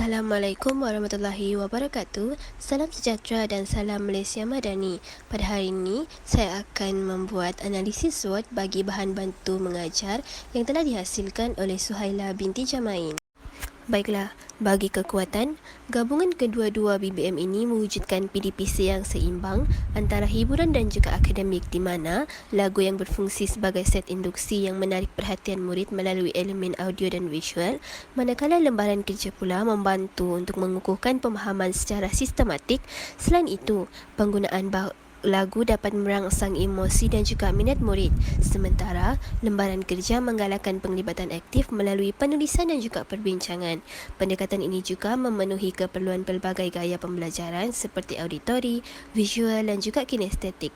Assalamualaikum warahmatullahi wabarakatuh. Salam sejahtera dan salam Malaysia Madani. Pada hari ini, saya akan membuat analisis SWOT bagi bahan bantu mengajar yang telah dihasilkan oleh Suhaila binti Jamain. Baiklah, bagi kekuatan, gabungan kedua-dua BBM ini mewujudkan PDPC yang seimbang antara hiburan dan juga akademik, di mana lagu yang berfungsi sebagai set induksi yang menarik perhatian murid melalui elemen audio dan visual, manakala lembaran kerja pula membantu untuk mengukuhkan pemahaman secara sistematik. Selain itu, penggunaan lagu dapat merangsang emosi dan juga minat murid, sementara lembaran kerja menggalakkan penglibatan aktif melalui penulisan dan juga perbincangan. Pendekatan ini juga memenuhi keperluan pelbagai gaya pembelajaran seperti auditori, visual dan juga kinestetik.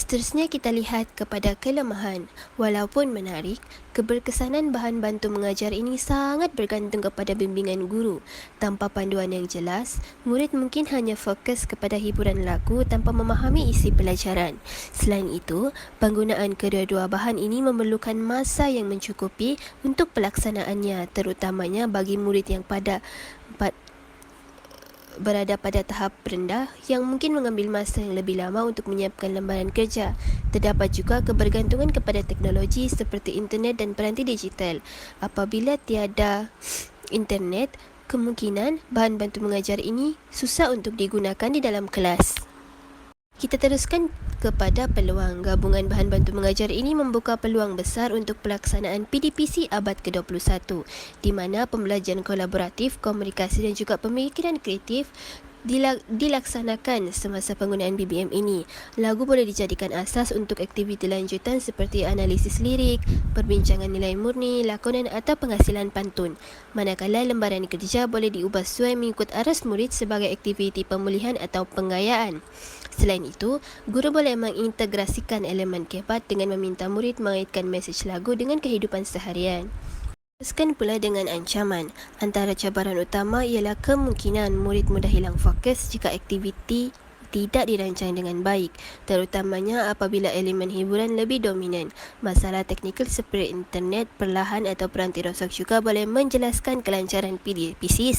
Seterusnya kita lihat kepada kelemahan. Walaupun menarik, keberkesanan bahan bantu mengajar ini sangat bergantung kepada bimbingan guru. Tanpa panduan yang jelas, murid mungkin hanya fokus kepada hiburan lagu tanpa memahami isi pelajaran. Selain itu, penggunaan kedua-dua bahan ini memerlukan masa yang mencukupi untuk pelaksanaannya, terutamanya bagi murid yang berada pada tahap rendah yang mungkin mengambil masa yang lebih lama untuk menyiapkan lembaran kerja. Terdapat juga kebergantungan kepada teknologi seperti internet dan peranti digital. Apabila tiada internet, kemungkinan bahan bantu mengajar ini susah untuk digunakan di dalam kelas. Kita teruskan kepada peluang. Gabungan bahan bantu mengajar ini membuka peluang besar untuk pelaksanaan PDPC abad ke-21, di mana pembelajaran kolaboratif, komunikasi dan juga pemikiran kreatif dilaksanakan semasa penggunaan BBM ini. Lagu boleh dijadikan asas untuk aktiviti lanjutan seperti analisis lirik, perbincangan nilai murni, lakonan atau penghasilan pantun. Manakala lembaran kerja boleh diubah sesuai mengikut aras murid sebagai aktiviti pemulihan atau penggayaan. Selain itu, guru boleh mengintegrasikan elemen kebat dengan meminta murid mengaitkan mesej lagu dengan kehidupan seharian. Teruskan pula dengan ancaman. Antara cabaran utama ialah kemungkinan murid mudah hilang fokus jika aktiviti tidak dirancang dengan baik, terutamanya apabila elemen hiburan lebih dominan. Masalah teknikal seperti internet perlahan atau peranti rosak juga boleh menjelaskan kelancaran PDPC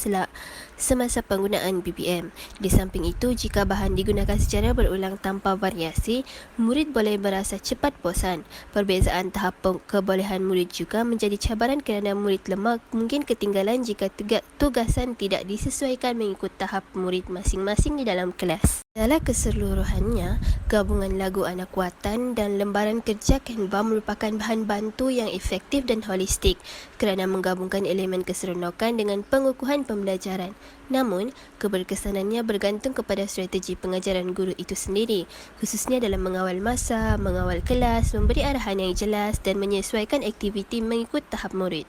semasa penggunaan BBM. Di samping itu, jika bahan digunakan secara berulang tanpa variasi, murid boleh merasa cepat bosan. Perbezaan tahap kebolehan murid juga menjadi cabaran kerana murid lemah mungkin ketinggalan jika tugasan tidak disesuaikan mengikut tahap murid masing-masing di dalam kelas. Dalam keseluruhannya, gabungan lagu anak watan dan lembaran kerja Canva merupakan bahan bantu yang efektif dan holistik kerana menggabungkan elemen keseronokan dengan pengukuhan pembelajaran. Namun, keberkesanannya bergantung kepada strategi pengajaran guru itu sendiri, khususnya dalam mengawal masa, mengawal kelas, memberi arahan yang jelas dan menyesuaikan aktiviti mengikut tahap murid.